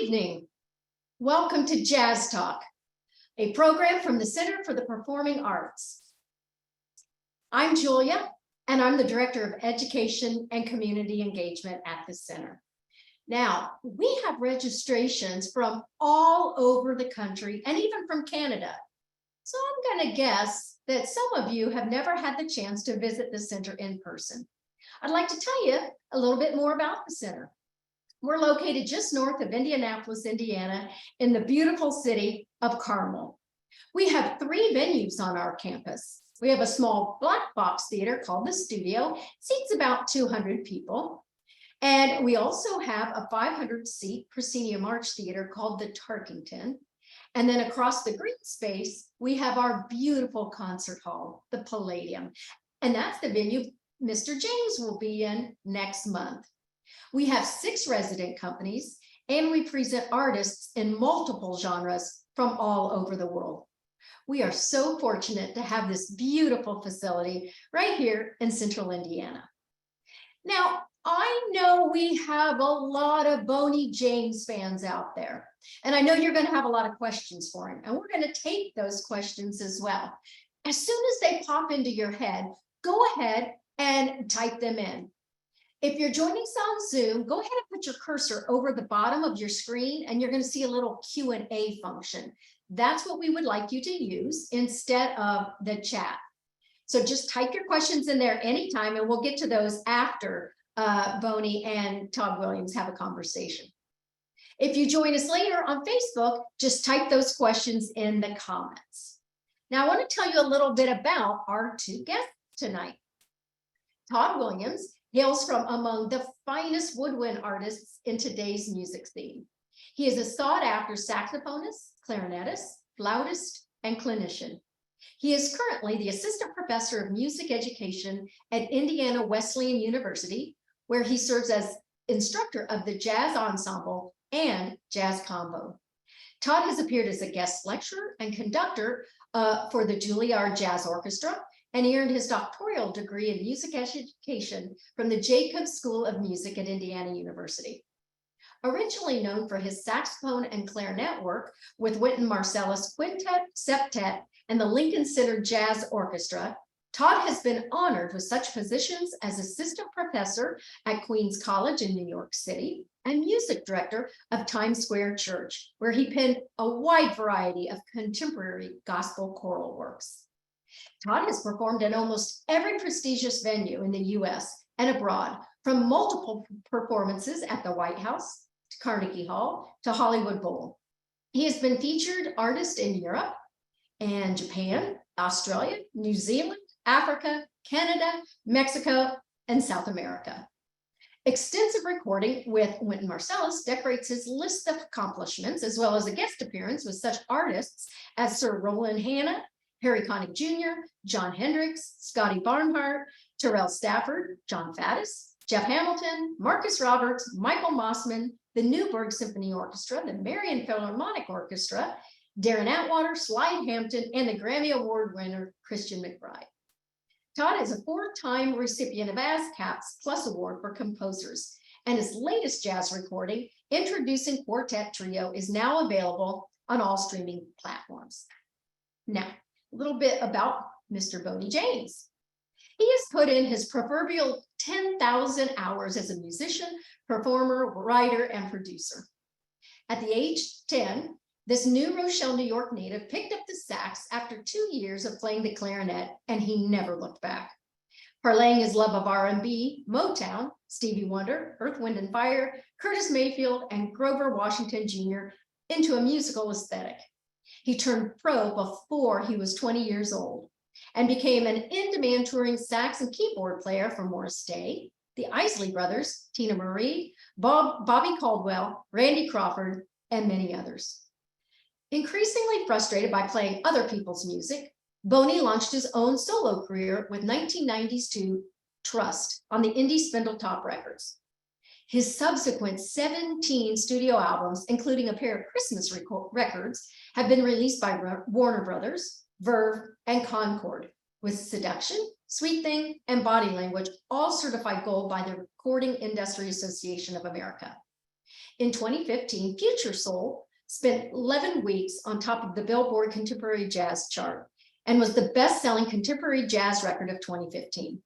evening. Welcome to Jazz Talk, a program from the Center for the Performing Arts. I'm Julia, and I'm the Director of Education and Community Engagement at the Center. Now, we have registrations from all over the country and even from Canada. So I'm going to guess that some of you have never had the chance to visit the Center in person. I'd like to tell you a little bit more about the Center. We're located just north of Indianapolis, Indiana, in the beautiful city of Carmel. We have 3 venues on our campus. We have a small black box theater called The Studio, seats about 200 people. And we also have a 500-seat proscenium arch theater called the Tarkington. And then across the green space, we have our beautiful concert hall, the Palladium. And that's the venue Mr. James will be in next month. We have 6 resident companies, and we present artists in multiple genres from all over the world. We are so fortunate to have this beautiful facility right here in Central Indiana. Now, I know we have a lot of Boney James fans out there, and I know you're going to have a lot of questions for him, and we're going to take those questions as well. As soon as they pop into your head, go ahead and type them in. If you're joining us on Zoom, go ahead and put your cursor over the bottom of your screen, and you're going to see a little Q&A function. That's what we would like you to use instead of the chat. So just type your questions in there anytime, and we'll get to those after Boney and Todd Williams have a conversation. If you join us later on Facebook, just type those questions in the comments. Now, I want to tell you a little bit about our 2 guests tonight. Todd Williams hails from among the finest woodwind artists in today's music scene. He is a sought-after saxophonist, clarinetist, flautist, and clinician. He is currently the assistant professor of music education at Indiana Wesleyan University, where he serves as instructor of the jazz ensemble and jazz combo. Todd has appeared as a guest lecturer and conductor for the Juilliard Jazz Orchestra, and he earned his doctoral degree in music education from the Jacobs School of Music at Indiana University. Originally known for his saxophone and clarinet work with Wynton Marsalis Quintet, Septet, and the Lincoln Center Jazz Orchestra, Todd has been honored with such positions as assistant professor at Queens College in New York City and music director of Times Square Church, where he penned a wide variety of contemporary gospel choral works. Todd has performed in almost every prestigious venue in the US and abroad, from multiple performances at the White House, to Carnegie Hall, to Hollywood Bowl. He has been featured artist in Europe and Japan, Australia, New Zealand, Africa, Canada, Mexico, and South America. Extensive recording with Wynton Marsalis decorates his list of accomplishments, as well as a guest appearance with such artists as Sir Roland Hanna, Harry Connick Jr., John Hendricks, Scotty Barnhart, Terrell Stafford, John Faddis, Jeff Hamilton, Marcus Roberts, Michael Mossman, the Newburgh Symphony Orchestra, the Marion Philharmonic Orchestra, Darren Atwater, Slide Hampton, and the Grammy Award winner, Christian McBride. Todd is a 4-time recipient of ASCAP's Plus Award for Composers, and his latest jazz recording, Introducing Quartet Trio, is now available on all streaming platforms. Now, a little bit about Mr. Boney James. He has put in his proverbial 10,000 hours as a musician, performer, writer, and producer. At the age of 10, this New Rochelle, New York native picked up the sax after 2 years of playing the clarinet, and he never looked back. Parlaying his love of R&B, Motown, Stevie Wonder, Earth, Wind and Fire, Curtis Mayfield, and Grover Washington Jr. into a musical aesthetic. He turned pro before he was 20 years old and became an in-demand touring sax and keyboard player for Morris Day, the Isley Brothers, Tina Marie, Bobby Caldwell, Randy Crawford, and many others. Increasingly frustrated by playing other people's music, Boney launched his own solo career with 1992 Trust on the indie Spindletop Records. His subsequent 17 studio albums, including a pair of Christmas records, have been released by Warner Brothers, Verve, and Concord, with Seduction, Sweet Thing, and Body Language all certified gold by the Recording Industry Association of America. In 2015, Future Soul spent 11 weeks on top of the Billboard Contemporary Jazz chart and was the best-selling contemporary jazz record of 2015.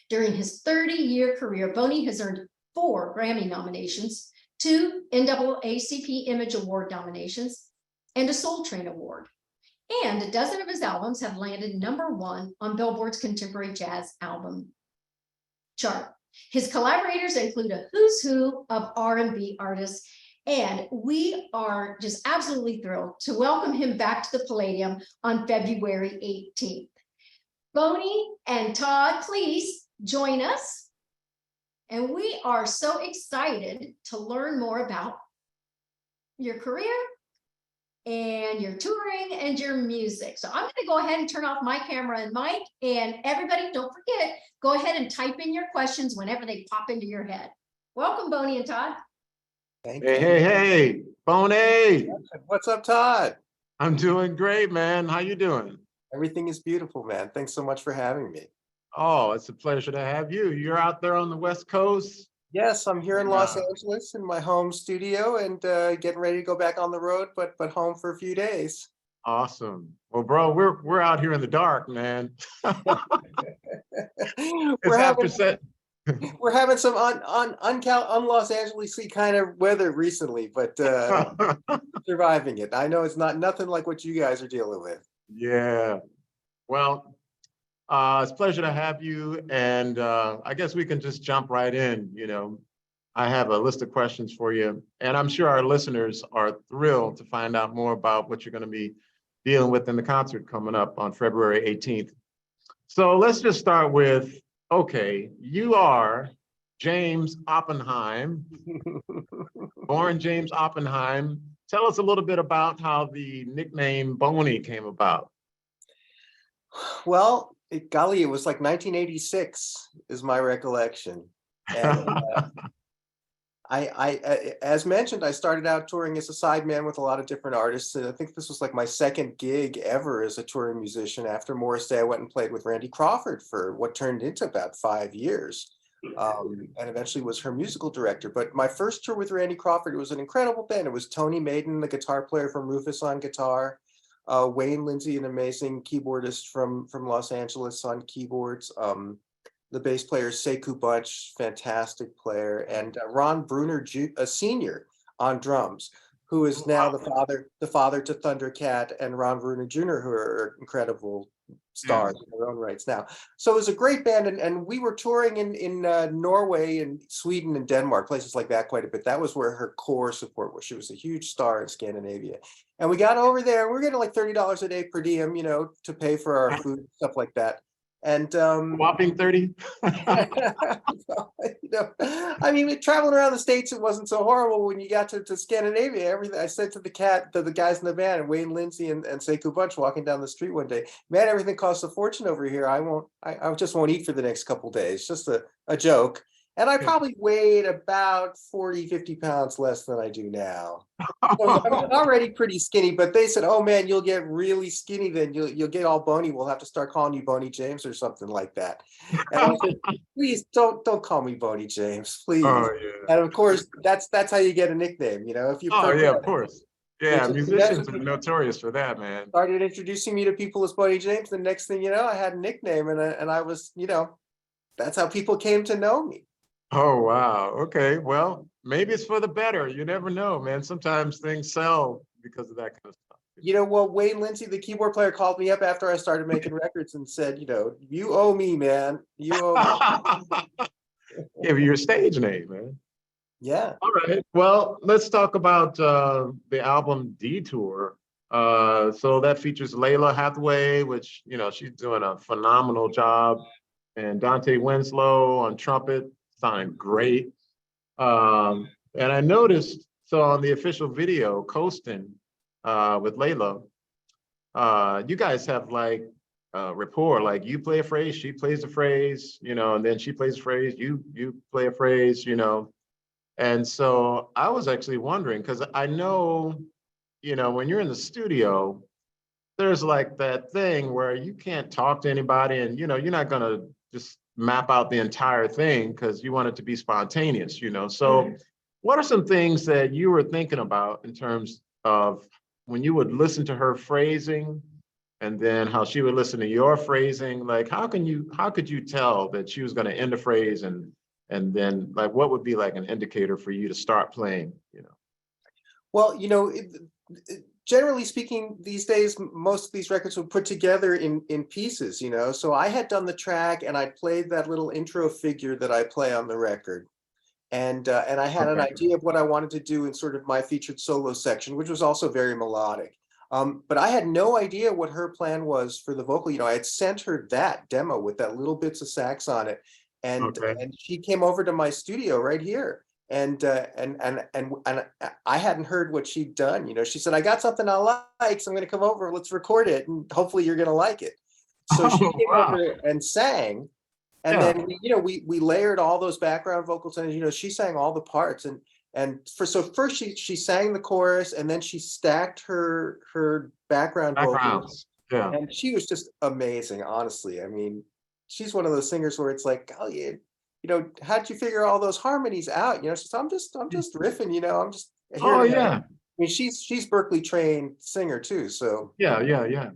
During his 30-year career, Boney has earned 4 Grammy nominations, 2 NAACP Image Award nominations, and a Soul Train Award. And a dozen of his albums have landed #1 on Billboard's Contemporary Jazz Album chart. His collaborators include a who's who of R&B artists, and we are just absolutely thrilled to welcome him back to the Palladium on February 18th. Boney and Todd, please join us. And we are so excited to learn more about your career and your touring and your music. So I'm going to go ahead and turn off my camera and mic, and everybody, don't forget, go ahead and type in your questions whenever they pop into your head. Welcome, Boney and Todd. Thank Hey, you. hey, Boney. What's up, Todd? I'm doing great, man. How you doing? Everything is beautiful, man. Thanks so much for having me. Oh, it's a pleasure to have you. You're out there on the West Coast? Yes, I'm here in Los Angeles in my home studio and getting ready to go back on the road, but home for a few days. Awesome. Well, bro, we're out here in the dark, man. We're having some un-Los Angeles-y kind of weather recently, but surviving it. I know it's nothing like what you guys are dealing with. Yeah. Well, it's a pleasure to have you. And I guess we can just jump right in. You know, I have a list of questions for you, and I'm sure our listeners are thrilled to find out more about what you're going to be dealing with in the concert coming up on February 18th. So let's just start with, okay, you are James Oppenheim, born James Oppenheim. Tell us a little bit about how the nickname Boney came about. Well, golly, it was like 1986 is my recollection. And as mentioned, I started out touring as a sideman with a lot of different artists. And I think this was like my second gig ever as a touring musician. After Morris Day, I went and played with Randy Crawford for what turned into about 5 years. And eventually was her musical director. But my first tour with Randy Crawford, it was an incredible band. It was Tony Maiden, the guitar player from Rufus, on guitar. Wayne Lindsay, an amazing keyboardist from Los Angeles, on keyboards. The bass player Sekou Bunch, fantastic player, and Ron Bruner Sr. on drums, who is now the father to Thundercat and Ron Bruner Jr., who are incredible stars in their own rights now. So it was a great band, and we were touring in Norway and Sweden and Denmark, places like that quite a bit. That was where her core support was. She was a huge star in Scandinavia. And we got over there, and we're getting like $30 a day per diem, you know, to pay for our food, stuff like that. And whopping 30. well, you know, I mean, traveling around the States, it wasn't so horrible. When you got to Scandinavia, everything I said to the guys in the band, and Wayne Lindsay and Sekou Bunch walking down the street one day, man, everything costs a fortune over here. I just won't eat for the next couple of days. Just a joke. And I probably weighed about 40, 50 pounds less than I do now. So I'm already pretty skinny, but they said, oh man, you'll get really skinny, then you'll get all bony. We'll have to start calling you Boney James or something like that. And I said, please don't call me Boney James, please. Oh, yeah. And of course, that's how you get a nickname, you know. If you of course. Yeah, musicians are notorious for that, man. Started introducing me to people as Boney James. The next thing you know, I had a nickname, and I was, you know, that's how people came to know me. Oh, wow. Okay. Well, maybe it's for the better. You never know, man. Sometimes things sell because of that kind of stuff. You know, well, Wayne Lindsay, the keyboard player, called me up after I started making records and said, you know, you owe me, man. You owe me. Give you your stage name, man. Yeah. All right. Well, let's talk about the album Detour. So that features Layla Hathaway, which, you know, she's doing a phenomenal job. And Dante Winslow on trumpet. Sounded great. And I noticed, so on the official video, Coastin' with Layla, you guys have like rapport, like you play a phrase, she plays a phrase, you know, and then she plays a phrase, you play a phrase, you know. And so I was actually wondering, because I know, you know, when you're in the studio, there's like that thing where you can't talk to anybody and, you know, you're not gonna just map out the entire thing because you want it to be spontaneous, you know. So What are some things that you were thinking about in terms of when you would listen to her phrasing and then how she would listen to your phrasing? Like, how could you tell that she was going to end a phrase and then like what would be like an indicator for you to start playing, you know? Well, generally speaking, these days, most of these records were put together in pieces, So I had done the track and I played that little intro figure that I play on the record. And I had an Okay. idea of what I wanted to do in sort of my featured solo section, which was also very melodic. But I had no idea what her plan was for the vocal. I had sent her that demo with that little bits of sax on it, and Okay. and she came over to my studio right here, and I hadn't heard what she'd done. She said, "I got something I like, so I'm going to come over. Let's record it, and hopefully you're going to like it." So she Oh, came wow. over and sang. And Yeah. then we layered all those background vocals, and she sang all the parts, and so first she sang the chorus, and then she stacked her background vocals, Backgrounds. Yeah. and she was just amazing. Honestly, I mean, she's one of those singers where it's like, oh yeah, how'd you figure all those harmonies out? She said, I'm just riffing, I'm just here. Oh, yeah. I mean, she's Berkeley trained singer too, so. Yeah. Yeah. Yeah.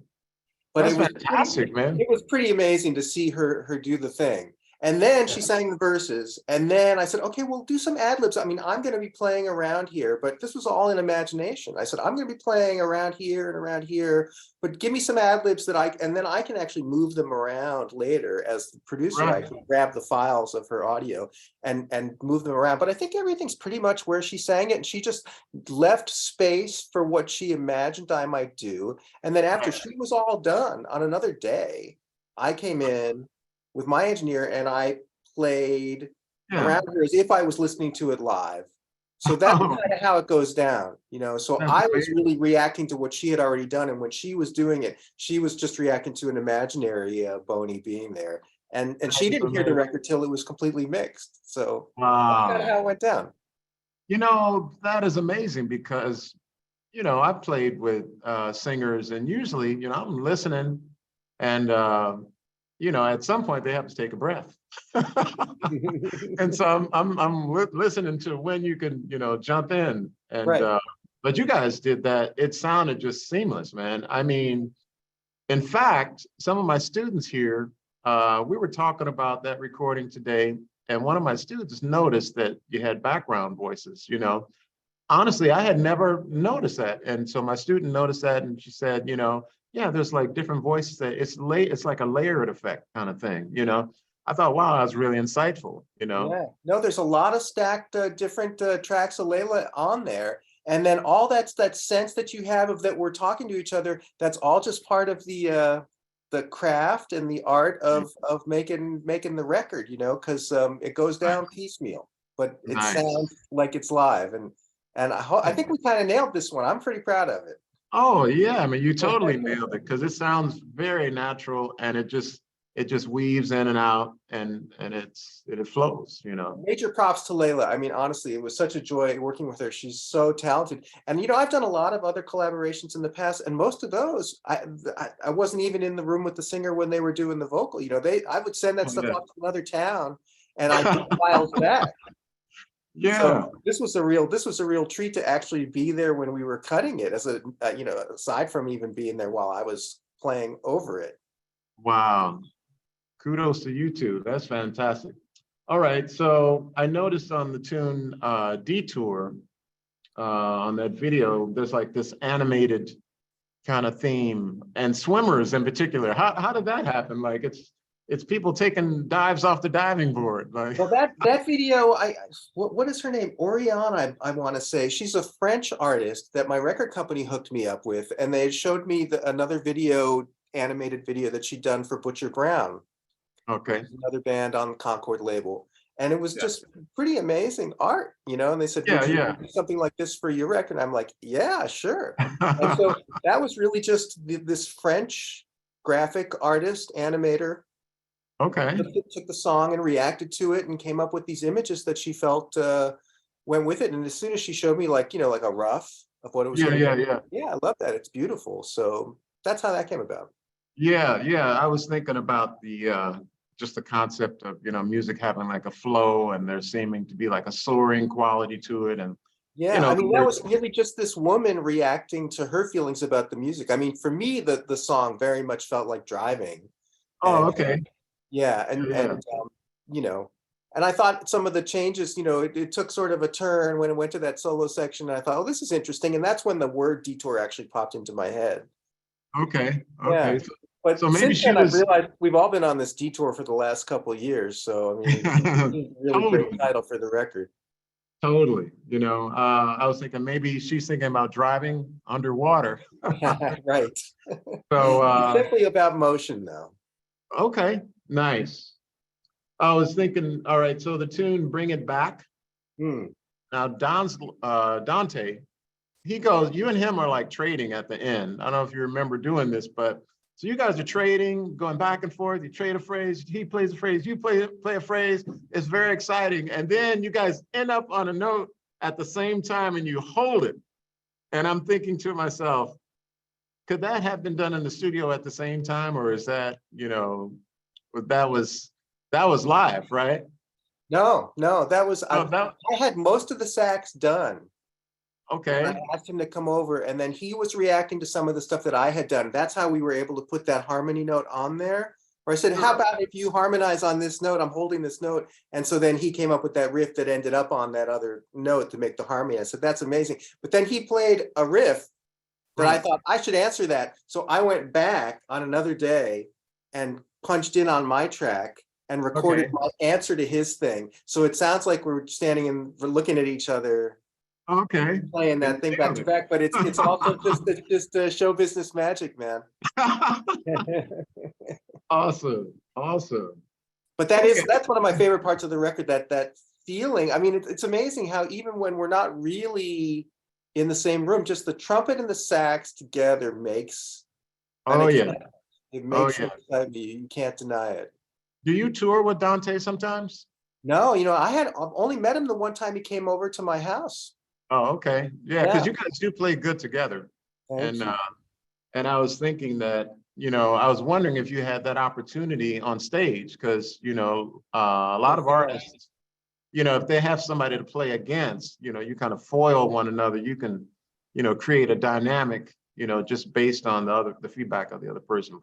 But That's fantastic, man. it was pretty amazing to see her do the thing. And then she sang the verses. And then I said, okay, we'll do some ad libs. I mean, I'm going to be playing around here, but this was all in imagination. I said, I'm going to be playing around here, but give me some ad libs and then I can actually move them around later as the producer. I Right. can grab the files of her audio and move them around. But I think everything's pretty much where she sang it. And she just left space for what she imagined I might do. And then after she was all done on another day, I came in with my engineer and I played Yeah. around her as if I was listening to it live. So that's kind of how it goes down, So That's I was amazing. really reacting to what she had already done. And when she was doing it, she was just reacting to an imaginary Boney being there. And she didn't hear the record till it was completely mixed. So that's kind of Wow. how it went down. That is amazing because, I've played with singers and usually, I'm listening and, at some point they have to take a breath. And so I'm listening to when you can, jump in and, Right. But you guys did that. It sounded just seamless, man. I mean, in fact, some of my students here, we were talking about that recording today, and one of my students noticed that you had background voices, Honestly, I had never noticed that. And so my student noticed that and she said, yeah, there's like different voices that it's like a layered effect kind of thing, I thought, wow, that was really insightful, Yeah. No, there's a lot of stacked different tracks of Layla on there. And then all that sense that you have of that we're talking to each other, that's all just part of the craft and the art of making the record, because it goes down piecemeal, but it Nice. sounds like it's live. And I think we kind of nailed this one. I'm pretty proud of it. Oh yeah, I mean, you totally nailed it because it sounds very natural and it just weaves in and out and it flows, Major props to Layla. I mean, honestly, it was such a joy working with her. She's so talented. And, I've done a lot of other collaborations in the past, and most of those, I wasn't even in the room with the singer when they were doing the vocal. I would send that Oh, stuff yeah. off to another town and I'd get the files back. Yeah. So this was a real treat to actually be there when we were cutting it aside from even being there while I was playing over it. Wow. Kudos to you two. That's fantastic. All right. So I noticed on the tune Detour, on that video, there's like this animated kind of theme and swimmers in particular. How did that happen? Like it's people taking dives off the diving board. Like, Well, that video, what is her name? Oriana, I want to say. She's a French artist that my record company hooked me up with, and they showed me another animated video that she'd done for Butcher Brown, okay. another band on the Concord label, and it was Yeah. just pretty amazing art, And they said, Yeah, "Would you yeah. do something like this for your record?" And I'm like, "Yeah, sure." And so that was really just this French graphic artist, animator. Okay. Took the song and reacted to it and came up with these images that she felt went with it. And as soon as she showed me like a rough of what it was Yeah, going to be, yeah. yeah, I love that. It's beautiful. So that's how that came about. Yeah, yeah. I was thinking about the just the concept of, music having like a flow, and there seeming to be like a soaring quality to it. And, Yeah, I the mean, that words. was really just this woman reacting to her feelings about the music. I mean, for me, the song very much felt like driving. Oh, And okay. yeah, Yeah. you know, and I thought some of the changes, it took sort of a turn when it went to that solo section. And I thought, oh, this is interesting. And that's when the word detour actually popped into my head. Okay. Yeah. Okay. So But maybe since she then, I've was realized we've all been on this detour for the last couple of years. So, I mean, it's a really great totally, title for the record. totally. I was thinking maybe she's thinking about driving underwater. Right. So, It's definitely about motion, though. okay, nice. I was thinking, all right, so the tune "Bring It Back." Hmm. Now, Dante, he goes, you and him are like trading at the end. I don't know if you remember doing this, but so you guys are trading, going back and forth. You trade a phrase, he plays a phrase, you play a phrase. It's very exciting. And then you guys end up on a note at the same time and you hold it. And I'm thinking to myself, could that have been done in the studio at the same time? Or is that, that was live, right? No, that was, Oh, I had most of the sax done. And I okay. asked him to come over, and then he was reacting to some of the stuff that I had done. That's how we were able to put that harmony note on there. Where I said, how Sure. about if you harmonize on this note? I'm holding this note. And so then he came up with that riff that ended up on that other note to make the harmony. I said, that's amazing. But then he played a riff that I Right. thought I should answer that. So I went back on another day and punched in on my track and recorded Okay. my answer to his thing. So it sounds like we're standing and we're looking at each other Okay. playing And that thing back nailed to it. back, but it's also just show business magic, man. Awesome. Awesome. But Okay. that's one of my favorite parts of the record, that feeling. I mean, it's amazing how even when we're not really in the same room, just the trumpet and the sax together makes an Oh yeah. excitement. It Oh makes an yeah. excitement. You can't deny it. Do you tour with Dante sometimes? No, I've only met him the one time he came over to my house. Oh, okay. Yeah, because Yeah, you guys do play good together. thank And you. I was thinking that, I was wondering if you had that opportunity on stage, because, a lot of Yeah. artists, if they have somebody to play against, you kind of foil one another. You can, create a dynamic, just based on the feedback of the other person.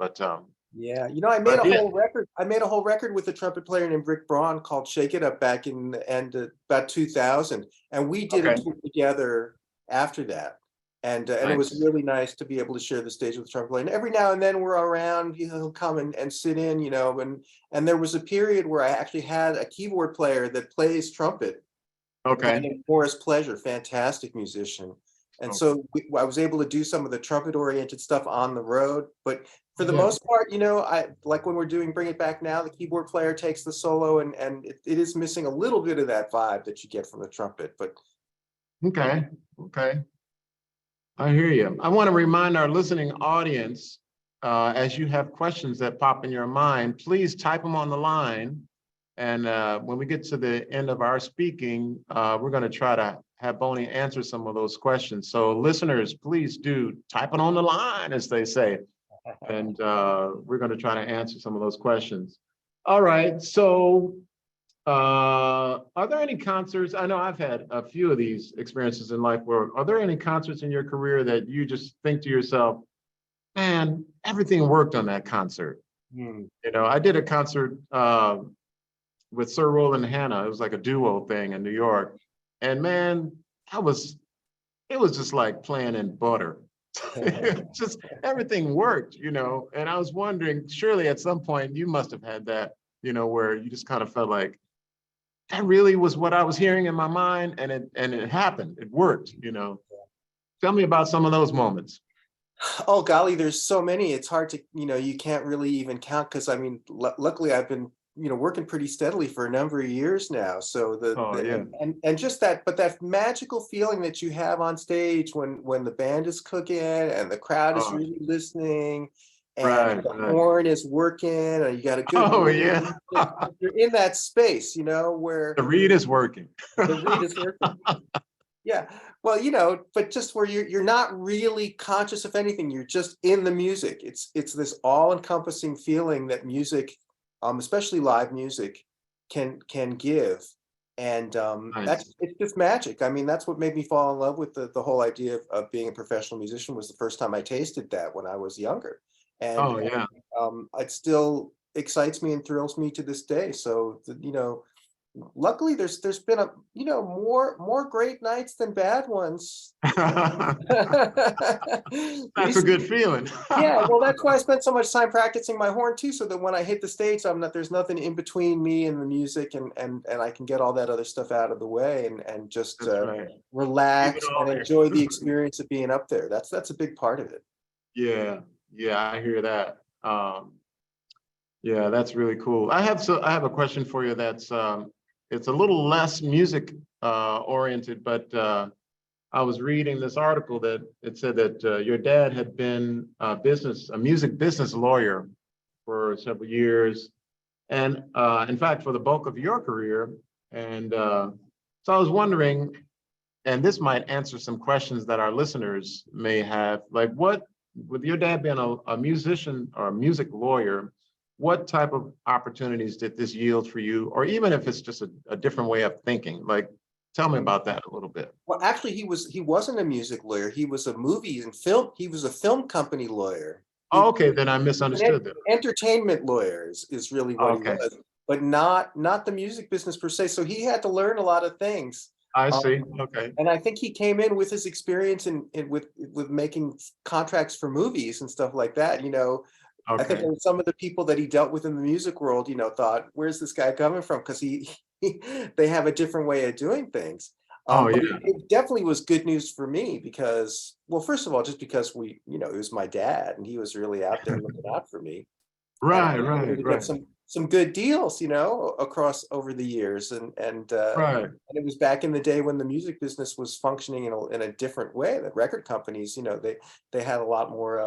Yeah, I made a Yeah. whole record. I made a whole record with a trumpet player named Rick Braun called "Shake It Up" back in the end of about 2000, and we did a Okay. tour together after that. And it was Nice. really nice to be able to share the stage with a trumpet player. And every now and then we're around, he'll come and sit in, and there was a period where I actually had a keyboard player that plays trumpet, a guy Okay. named Morris Pleasure, fantastic musician. And Oh, so I was able to do some of the trumpet oriented stuff on the road. But for the yeah. most part, I like when we're doing Bring It Back Now, the keyboard player takes the solo, and it is missing a little bit of that vibe that you get from the trumpet. But Okay. Okay. I hear you. I want to remind our listening audience, as you have questions that pop in your mind, please type them on the line. And when we get to the end of our speaking, we're going to try to have Boney answer some of those questions. So listeners, please do type it on the line, as they say. And we're going to try to answer some of those questions. All right. So are there any concerts? I know I've had a few of these experiences in life where, are there any concerts in your career that you just think to yourself, man, everything worked on that concert? hmm. I did a concert with Sir Roland Hanna. It was like a duo thing in New York. And man, it was just like playing in butter. Just everything worked, and I was wondering, surely at some point you must have had that, where you just kind of felt like, that really was what I was hearing in my mind, and it happened. It worked. Tell me about some of those moments. Oh golly, there's so many. It's hard to, you can't really even count, because I mean, luckily I've been, working pretty steadily for a number of years now. So Oh yeah. and just that magical feeling that you have on stage when the band is cooking and the crowd is Oh, really listening and right, the right. horn is working and you got a good Oh groove. yeah. You're in that space, where The reed is working. the reed is working. Yeah. Well, but just where you're not really conscious of anything, you're just in the music. It's this all-encompassing feeling that music especially live music, can give. And Nice. it's just magic. I mean, that's what made me fall in love with the whole idea of being a professional musician. Was the first time I tasted that when I was younger. And Oh, yeah. it still excites me and thrills me to this day. So, luckily there's been more great nights than bad ones. That's a good feeling. Yeah, well, that's why I spent so much time practicing my horn too, so that when I hit the stage, there's nothing in between me and the music, and I can get all that other stuff out of the way, and just That's right. Keep it relax all and there. enjoy the experience of being up there. That's a big part of it. Yeah, yeah, I hear that. Yeah, that's really cool. I have a question for you that's it's a little less music oriented, but I was reading this article that it said that your dad had been a music business lawyer for several years, and in fact, for the bulk of your career. And so I was wondering, and this might answer some questions that our listeners may have, like with your dad being a musician or a music lawyer, what type of opportunities did this yield for you? Or even if it's just a different way of thinking, like, tell me about that a little bit. Well, actually, he wasn't a music lawyer. He was a movie and film. He was a film company lawyer. Oh, okay, then I An misunderstood that. entertainment lawyer is really what he Okay, was, but not the music business per se. So he had to learn a lot of things. I Um, see. Okay, and I think he came in with his experience with making contracts for movies and stuff like that. I think okay. some of the people that he dealt with in the music world, thought, "Where's this guy coming from?" Because they have a different way of doing things. Oh, But yeah. it definitely was good news for me because, well, first of all, just because it was my dad and he was really out there looking out for me, and I Right, was able right, to get right, some good deals, across over the years, right. and it was back in the day when the music business was functioning in a different way. That record companies, they had a lot more,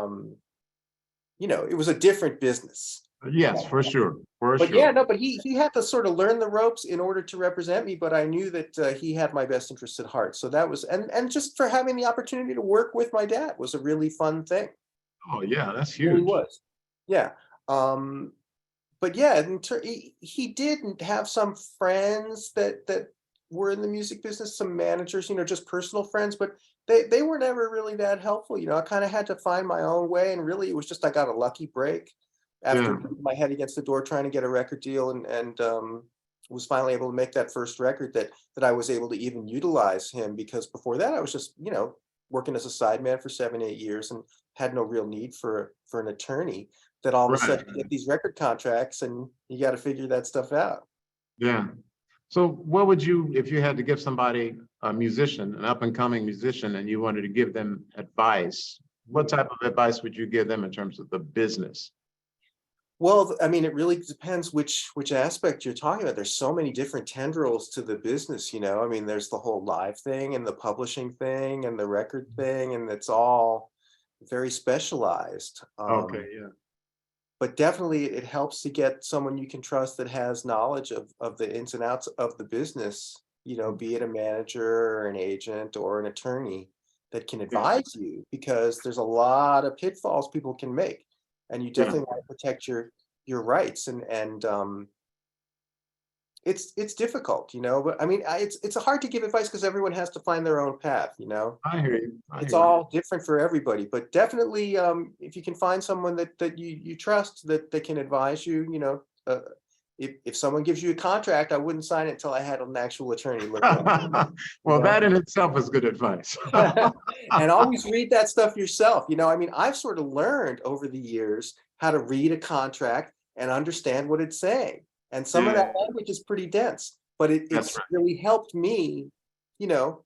it was a different business. Yes, for sure, for But yeah, sure. no, but he had to sort of learn the ropes in order to represent me. But I knew that he had my best interests at heart. So that was, and just for having the opportunity to work with my dad was a really fun thing. Oh, yeah, that's It really huge. was. Yeah. Um, but yeah, he did have some friends that were in the music business, some managers, just personal friends, but they were never really that helpful. I kind of had to find my own way, and really it was just I got a lucky break after Yeah, beating my head against the door trying to get a record deal, and was finally able to make that first record that I was able to even utilize him, because before that I was just working as a sideman for 7 8 years and had no real need for an attorney. That all of a right. sudden you get these record contracts and you got to figure that stuff out. Yeah. So what would you, if you had to give somebody, a musician, an up and coming musician, and you wanted to give them advice, what type of advice would you give them in terms of the business? Well, I mean, it really depends which aspect you're talking about. There's so many different tendrils to the business. I mean, there's the whole live thing and the publishing thing and the record thing, and it's all very specialized. Okay, yeah. But definitely it helps to get someone you can trust that has knowledge of the ins and outs of the business, be it a manager or an agent or an attorney that can Yeah, advise you, because there's a lot of pitfalls people can make, and you yeah, definitely want to protect your rights, and it's difficult, but I mean, it's hard to give advice because everyone has to find their own path. I hear you. I It's hear you. all different for everybody, but definitely, if you can find someone that you trust, that can advise you, if someone gives you a contract, I wouldn't sign it until I had an actual attorney look at it, you Well, know? that in itself is good advice. And always read that stuff yourself. I mean, I've sort of learned over the years how to read a contract and understand what it's saying. And some of that Yeah, language is pretty dense, but that's it's really helped me, you know,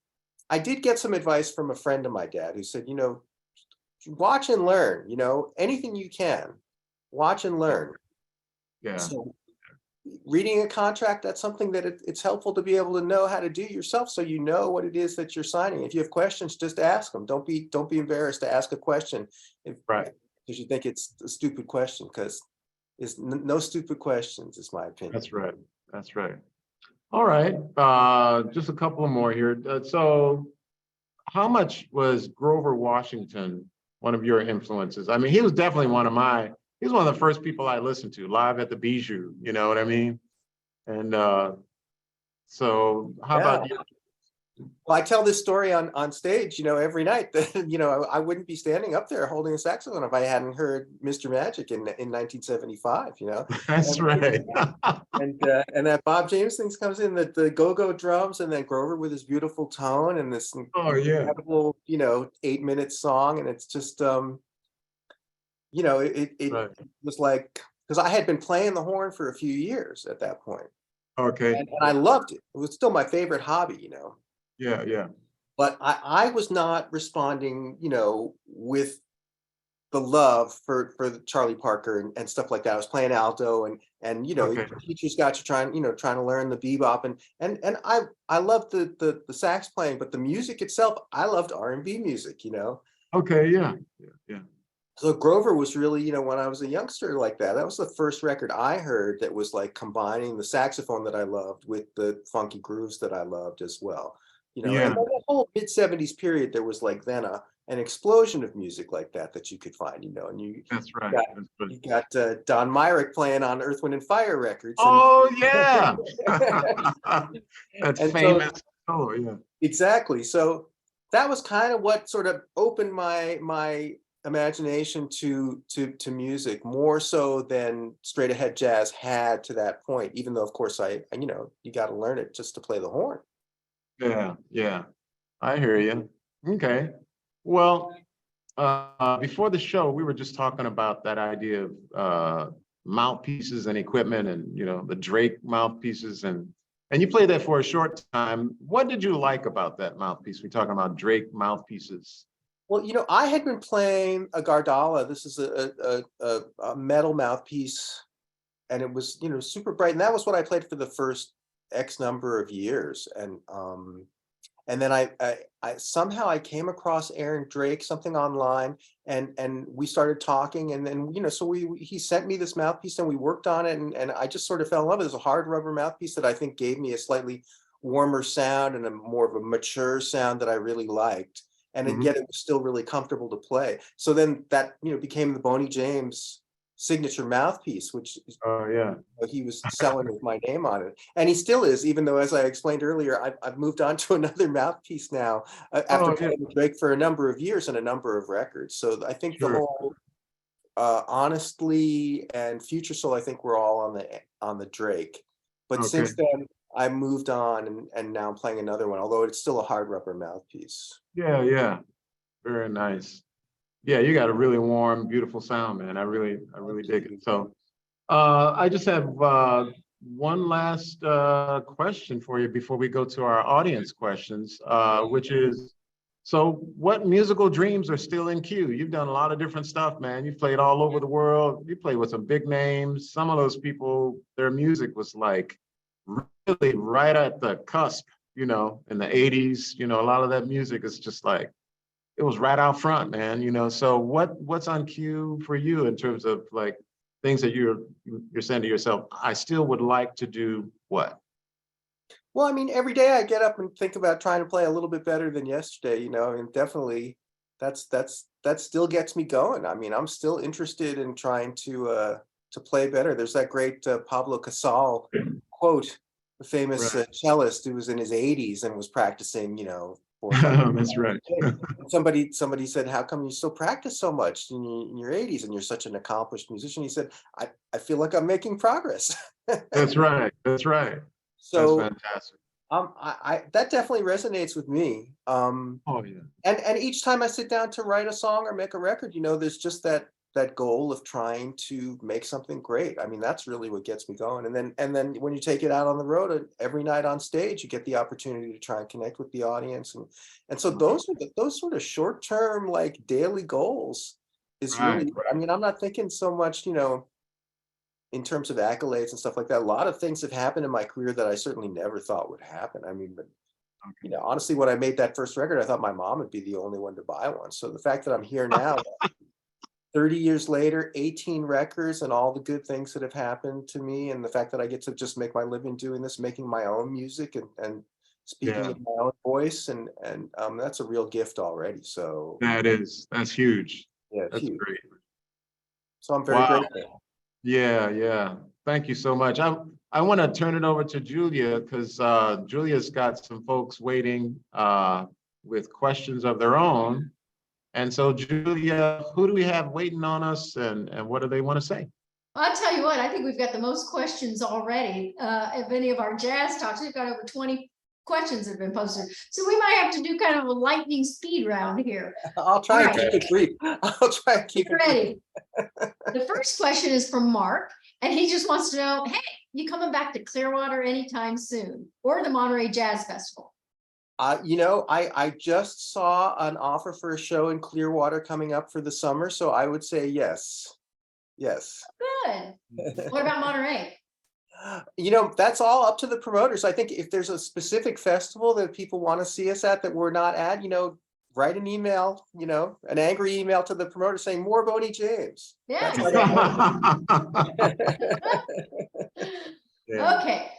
I did get some advice from a friend of my dad who said, watch and learn, anything you can, watch and right. learn. Yeah, So reading a contract, that's something that it's helpful to be able to know how to do yourself, so you know what it is that you're signing. If you have questions, just ask them. Don't be embarrassed to ask a question if right. because you think it's a stupid question, because it's no stupid questions, is my opinion. That's right. That's right. All right. Just a couple more here. So how much was Grover Washington one of your influences? I mean, he was definitely one of my he's one of the first people I listened to live at the Bijou, you know what I mean? And so how Yeah. about you? Well, I tell this story on stage, every night that, I wouldn't be standing up there holding a saxophone if I hadn't heard Mr. Magic in 1975, That's and, right. and that Bob James thing comes in, the go-go drums, and then Grover with his beautiful tone and this Oh yeah. incredible, 8-minute song. And it's just, it Right. was like, because I had been playing the horn for a few years at that point, Okay. and I loved it. It was still my favorite hobby, Yeah, yeah. but I was not responding, with the love for the Charlie Parker and stuff like that. I was playing alto, and Okay. teachers got you trying to learn the bebop, and I loved the sax playing, but the music itself, I loved R&B music, Okay, yeah. Yeah, yeah. So Grover was really, when I was a youngster like that, that was the first record I heard that was like combining the saxophone that I loved with the funky grooves that I loved as well. And Yeah. then the whole mid-70s period, there was like then an explosion of music like that you could find, and That's right. got, That's right. you got Don Myrick playing on Earth, Wind and Fire records. Oh yeah. That's And famous. so, Oh yeah. exactly. So that was kind of what sort of opened my imagination to music, more so than straight ahead jazz had to that point, even though of course you got to learn it just to play the horn. Yeah, yeah. I hear you. Okay. Well, before the show, we were just talking about that idea of mouthpieces and equipment, and the Drake mouthpieces, and you played that for a short time. What did you like about that mouthpiece? We're talking about Drake mouthpieces. Well, I had been playing a Gardala. This is a metal mouthpiece, and it was super bright, and that was what I played for the first X number of years. And then I somehow I came across Aaron Drake, something online, and we started talking, and then so he sent me this mouthpiece, and we worked on it, and I just sort of fell in love. It was a hard rubber mouthpiece that I think gave me a slightly warmer sound and a more of a mature sound that I really liked, and yet it was still really comfortable to play. So then that became the Boney James signature mouthpiece, which Oh yeah. he was selling with my name on it, and he still is, even though, as I explained earlier, I've moved on to another mouthpiece now, after Oh yeah. playing with Drake for a number of years and a number of records. So I think the Sure. whole Honestly and Future Soul, I think we're all on the Drake, but Okay. since then I moved on, and now I'm playing another one, although it's still a hard rubber mouthpiece. Yeah, yeah. Very nice. Yeah, you got a really warm, beautiful sound, man. I really dig it. So I just have one last question for you before we go to our audience questions, which is, so what musical dreams are still in queue? You've done a lot of different stuff, man. You've played all over the world. You played with some big names. Some of those people, their music was like really right at the cusp, in the 80s. A lot of that music is just like, it was right out front, man. So what's on cue for you in terms of like things that you're saying to yourself, I still would like to do what? Well, I mean, every day I get up and think about trying to play a little bit better than yesterday, and definitely that still gets me going. I mean, I'm still interested in trying to play better. There's that great Pablo Casal quote, the famous Right. cellist who was in his 80s and was practicing, 4 or 5 That's right. and somebody said, "How come you still practice so much in your 80s and you're such an accomplished musician?" He said, I feel like I'm making progress." That's right. That's right. That's So fantastic. I that definitely resonates with me. Oh yeah. And each time I sit down to write a song or make a record, there's just that goal of trying to make something great. I mean, that's really what gets me going. And then when you take it out on the road, every night on stage, you get the opportunity to try and connect with the audience, and so those sort of short term, like, daily goals is Right. really. I mean, I'm not thinking so much, in terms of accolades and stuff like that. A lot of things have happened in my career that I certainly never thought would happen. I mean, but Okay. honestly, when I made that first record, I thought my mom would be the only one to buy one. So the fact that I'm here now, 30 years later, 18 records, and all the good things that have happened to me, and the fact that I get to just make my living doing this, making my own music, and speaking Yeah. in my own voice, and that's a real gift already. So That's huge. yeah, it's That's huge. great. So I'm very Wow. grateful. Yeah. Thank you so much. I want to turn it over to Julia because Julia's got some folks waiting with questions of their own. And so, Julia, who do we have waiting on us, and what do they want to say? I'll tell you what, I think we've got the most questions already of any of our jazz talks. We've got over 20 questions that have been posted. So we might have to do kind of a lightning speed round here. I'll try and All right. keep it brief. I'll try and keep Get it ready. The first question is from Mark, and he just wants to know, hey, you coming back to Clearwater anytime soon, or the Monterey Jazz Festival? I just saw an offer for a show in Clearwater coming up for the summer, so I would say yes. Yes. Good. What about Monterey? That's all up to the promoters. I think if there's a specific festival that people want to see us at that we're not at, write an email, an angry email to the promoter saying more Boney James. Yeah. Yeah. Okay.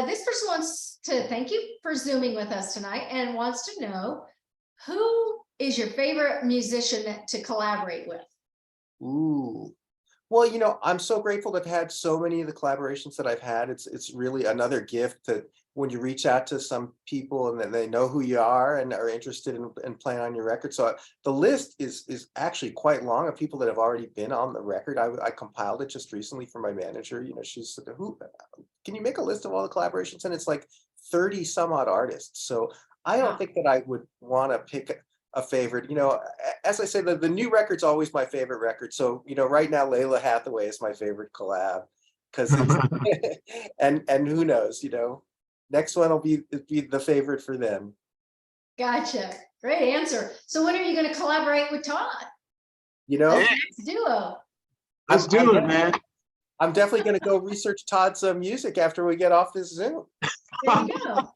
This person wants to thank you for Zooming with us tonight and wants to know, who is your favorite musician to collaborate with? Ooh. Well, I'm so grateful to have had so many of the collaborations that I've had. It's really another gift that when you reach out to some people and then they know who you are and are interested in playing on your record. So the list is actually quite long of people that have already been on the record. I compiled it just recently for my manager. She said, "Who? Can you make a list of all the collaborations?" And it's like 30 some odd artists. So I don't think that I would want to pick a favorite. As I say, the new record's always my favorite record. So right now Layla Hathaway is my favorite collab because it's and who knows, next one will be the favorite for them. Gotcha. Great answer. So when are you going to collaborate with Todd? Next duo. Let's do it, man. I'm definitely going to go research Todd's music after we get off this Zoom. There you go.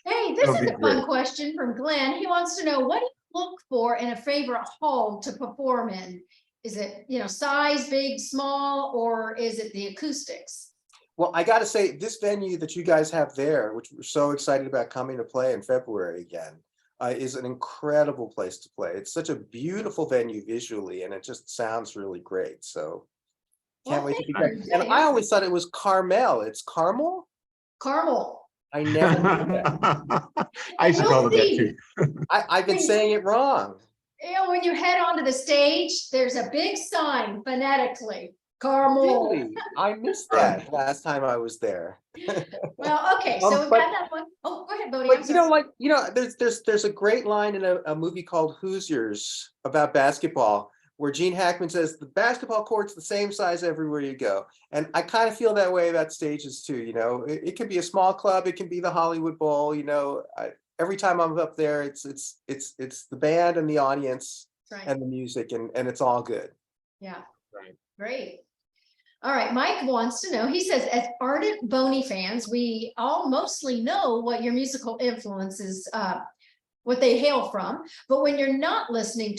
Hey, this That'll is be a fun great. question from Glenn. He wants to know, what do you look for in a favorite hall to perform in? Is it, size, big, small, or is it the acoustics? Well, I got to say, this venue that you guys have there, which we're so excited about coming to play in February again, is an incredible place to play. It's such a beautiful venue visually, and it just sounds really great. So can't wait to be back. And I always thought it was Carmel. It's Carmel? Carmel. I never knew that. I used to call it that too. I've been saying it wrong. When you head onto the stage, there's a big sign phonetically, Carmel. Really? I missed that last time I was there. Well, okay, so we've got that one. Oh, go ahead, Bodie. But there's a great line in a movie called Hoosiers about basketball, where Gene Hackman says the basketball court's the same size everywhere you go. And I kind of feel that way about stages too. It can be a small club, it can be the Hollywood Bowl. Every time I'm up there, it's the band and the audience and the music, and it's all good. Yeah. Right. Great. All right, Mike wants to know, he says, as ardent Boney fans, we all mostly know what your musical influences, what they hail from, but when you're not listening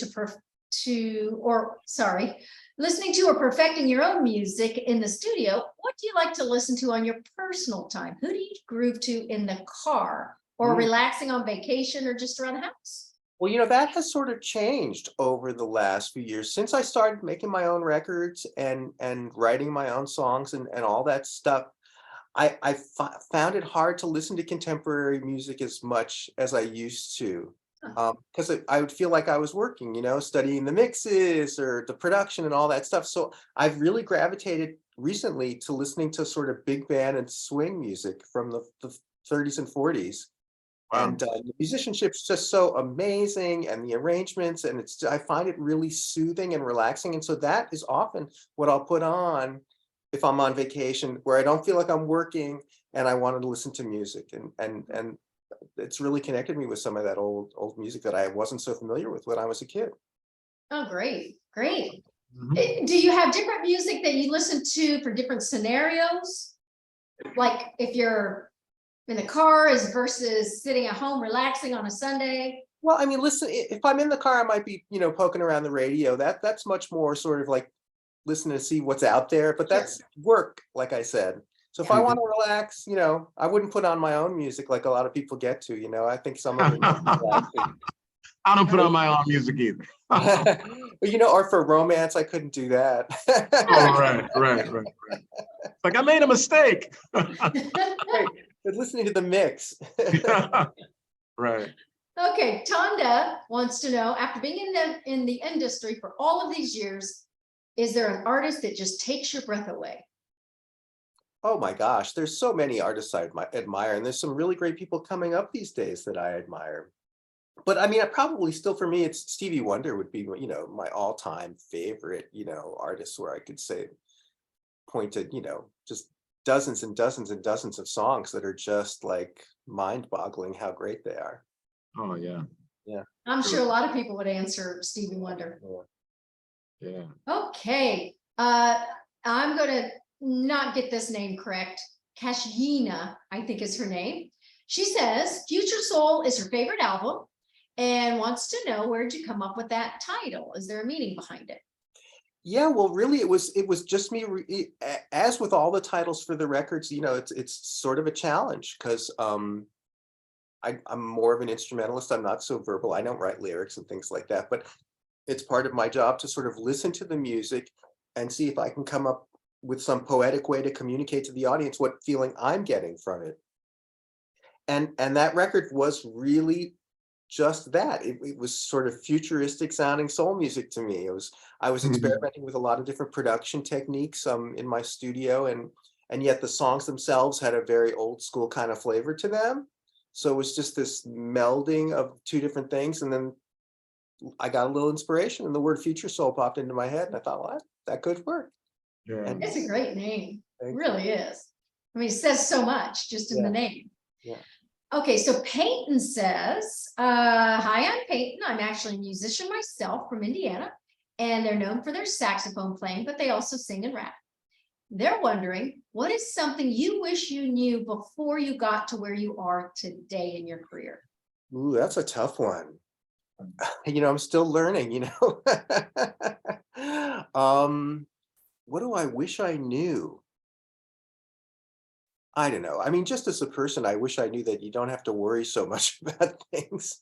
listening to or perfecting your own music in the studio, what do you like to listen to on your personal time? Who do you groove to in the car, or relaxing on vacation, or just around the house? Well, that has sort of changed over the last few years since I started making my own records and writing my own songs and all that stuff. I found it hard to listen to contemporary music as much as I used to, because I would feel like I was working, studying the mixes or the production and all that stuff. So I've really gravitated recently to listening to sort of big band and swing music from the 30s and 40s. Wow. And the musicianship's just so amazing, and the arrangements, and I find it really soothing and relaxing. And so that is often what I'll put on if I'm on vacation, where I don't feel like I'm working and I wanted to listen to music. And it's really connected me with some of that old music that I wasn't so familiar with when I was a kid. Oh, great. Do you have different music that you listen to for different scenarios? Like if you're in the car versus sitting at home relaxing on a Sunday? Well, I mean, listen, if I'm in the car, I might be, poking around the radio. That's much more sort of like listening to see what's out there, but that's work, like I said. So if I want to relax, I wouldn't put on my own music like a lot of people get to, I think some of it. I don't put on my own music either. Or for romance, I couldn't do that. Oh, right. Like I made a mistake. Right, but listening to the mix. Right. Okay, Tonda wants to know, after being in the industry for all of these years, is there an artist that just takes your breath away? Oh my gosh, there's so many artists I admire, and there's some really great people coming up these days that I admire. But I mean, I probably still, for me, it's Stevie Wonder would be, my all-time favorite, artist, where I could say, pointed, just dozens and dozens and dozens of songs that are just like mind-boggling how great they are. Oh yeah. Yeah. I'm sure a lot of people would answer Stevie Wonder. Yeah. Okay, I'm gonna not get this name correct. Kashina, I think is her name. She says Future Soul is her favorite album and wants to know, where'd you come up with that title? Is there a meaning behind it? Yeah, well, really, it was just me. As with all the titles for the records, it's sort of a challenge because I'm more of an instrumentalist. I'm not so verbal. I don't write lyrics and things like that, but it's part of my job to sort of listen to the music and see if I can come up with some poetic way to communicate to the audience what feeling I'm getting from it. And that record was really just that. It was sort of futuristic sounding soul music to me. I was experimenting with a lot of different production techniques in my studio, and yet the songs themselves had a very old school kind of flavor to them. So it was just this melding of two different things, and then I got a little inspiration, and the word future soul popped into my head, and I thought, well, that could work. Yeah. And It's a great name. It Thank really is. I mean, it says so much just in the name. Yeah. Okay, so Peyton says, hi, I'm Peyton. I'm actually a musician myself from Indiana, and they're known for their saxophone playing, but they also sing and rap. They're wondering, what is something you wish you knew before you got to where you are today in your career? Ooh, that's a tough one. I'm still learning, what do I wish I knew? I don't know. I mean, just as a person, I wish I knew that you don't have to worry so much about things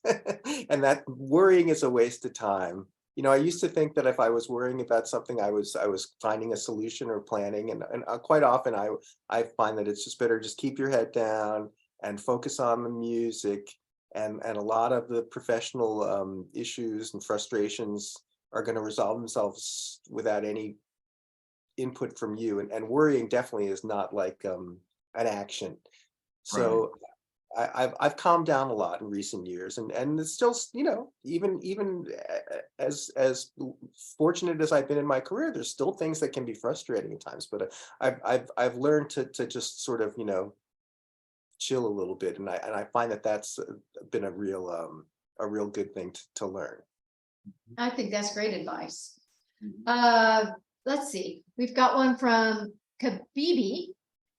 and that worrying is a waste of time. I used to think that if I was worrying about something, I was finding a solution or planning. And quite often I find that it's just better just keep your head down and focus on the music. And a lot of the professional issues and frustrations are going to resolve themselves without any input from you. And worrying definitely is not like an action. So I've calmed down a lot in recent years, and it's still, even as fortunate as I've been in my career, there's still things that can be frustrating at times. But I've learned to just sort of chill a little bit, and I find that that's been a real good thing to learn. I think that's great advice. Let's see. We've got one from Kabibi.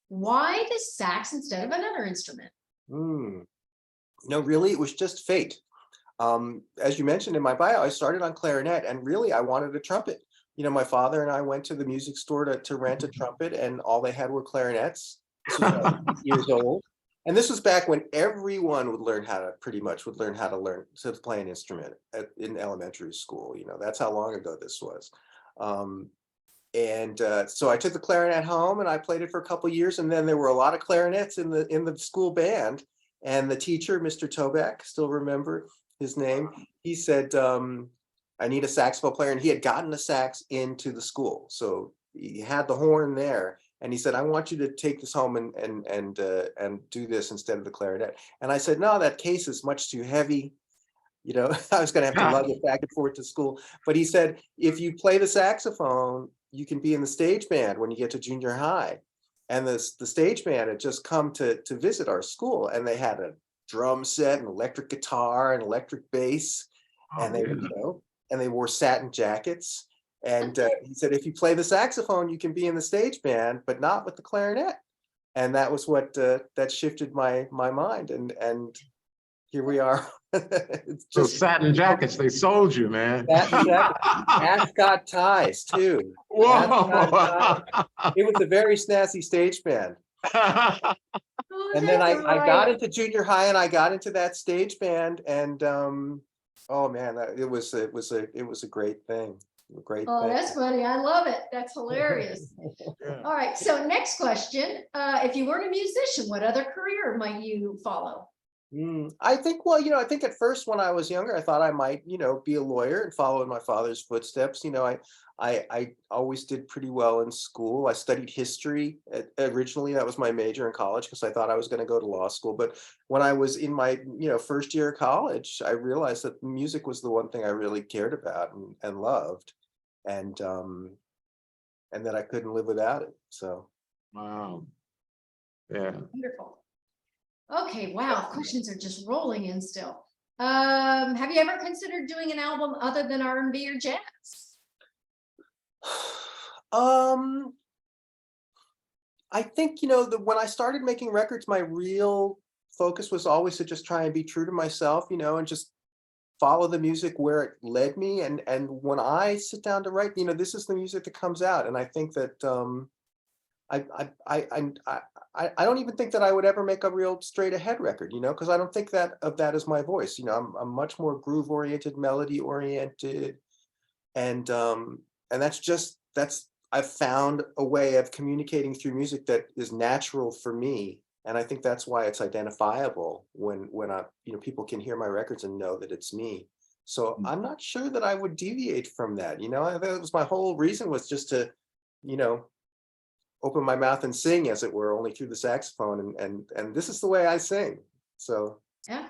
Why the sax instead of another instrument? No, really, it was just fate. As you mentioned in my bio, I started on clarinet, and really I wanted a trumpet. My father and I went to the music store to rent a trumpet, and all they had were clarinets. This was when I was 8 years old. And this was back when everyone would learn how to learn to play an instrument in elementary school. That's how long ago this was. So I took the clarinet home and I played it for a couple of years, and then there were a lot of clarinets in the school band. And the teacher, Mr. Toback, still remember his name, he said, I need a saxophone player. And he had gotten a sax into the school. So he had the horn there. And he said, I want you to take this home and do this instead of the clarinet. And I said, no, that case is much too heavy. I was going to have to lug it back and forth to school. But he said, if you play the saxophone, you can be in the stage band when you get to junior high. And the stage band had just come to visit our school, and they had a drum set, an electric guitar, an electric bass, and they wore satin jackets. And he said, if you play the saxophone, you can be in the stage band, but not with the clarinet. And that was what that shifted my mind. And here we are. It's just those satin jackets, they sold you, man. Satin jackets, ascot ties too. Whoa. It was a very snazzy stage band. And then I got into junior high, and I got into that stage band, and Oh man, it was a great thing. A great Oh, thing. that's funny. I love it. That's hilarious. Yeah. All right. So next question. If you weren't a musician, what other career might you follow? I think, well, I think at first when I was younger, I thought I might, be a lawyer and follow in my father's footsteps. I always did pretty well in school. I studied history. Originally, that was my major in college because I thought I was going to go to law school. But when I was in my, first year of college, I realized that music was the one thing I really cared about and loved, and that I couldn't live without it. So. Wow. Yeah. Wonderful. Okay. Wow. Questions are just rolling in still. Have you ever considered doing an album other than R&B or jazz? Um, I think, when I started making records, my real focus was always to just try and be true to myself, and just follow the music where it led me. And when I sit down to write, this is the music that comes out. And I think that I don't even think that I would ever make a real straight ahead record, because I don't think that of that as my voice. I'm much more groove oriented, melody oriented, and that's I've found a way of communicating through music that is natural for me, and I think that's why it's identifiable when I people can hear my records and know that it's me. So I'm not sure that I would deviate from that. That was my whole reason, was just to you know open my mouth and sing, as it were, only through the saxophone, and this is the way I sing. So. Yeah.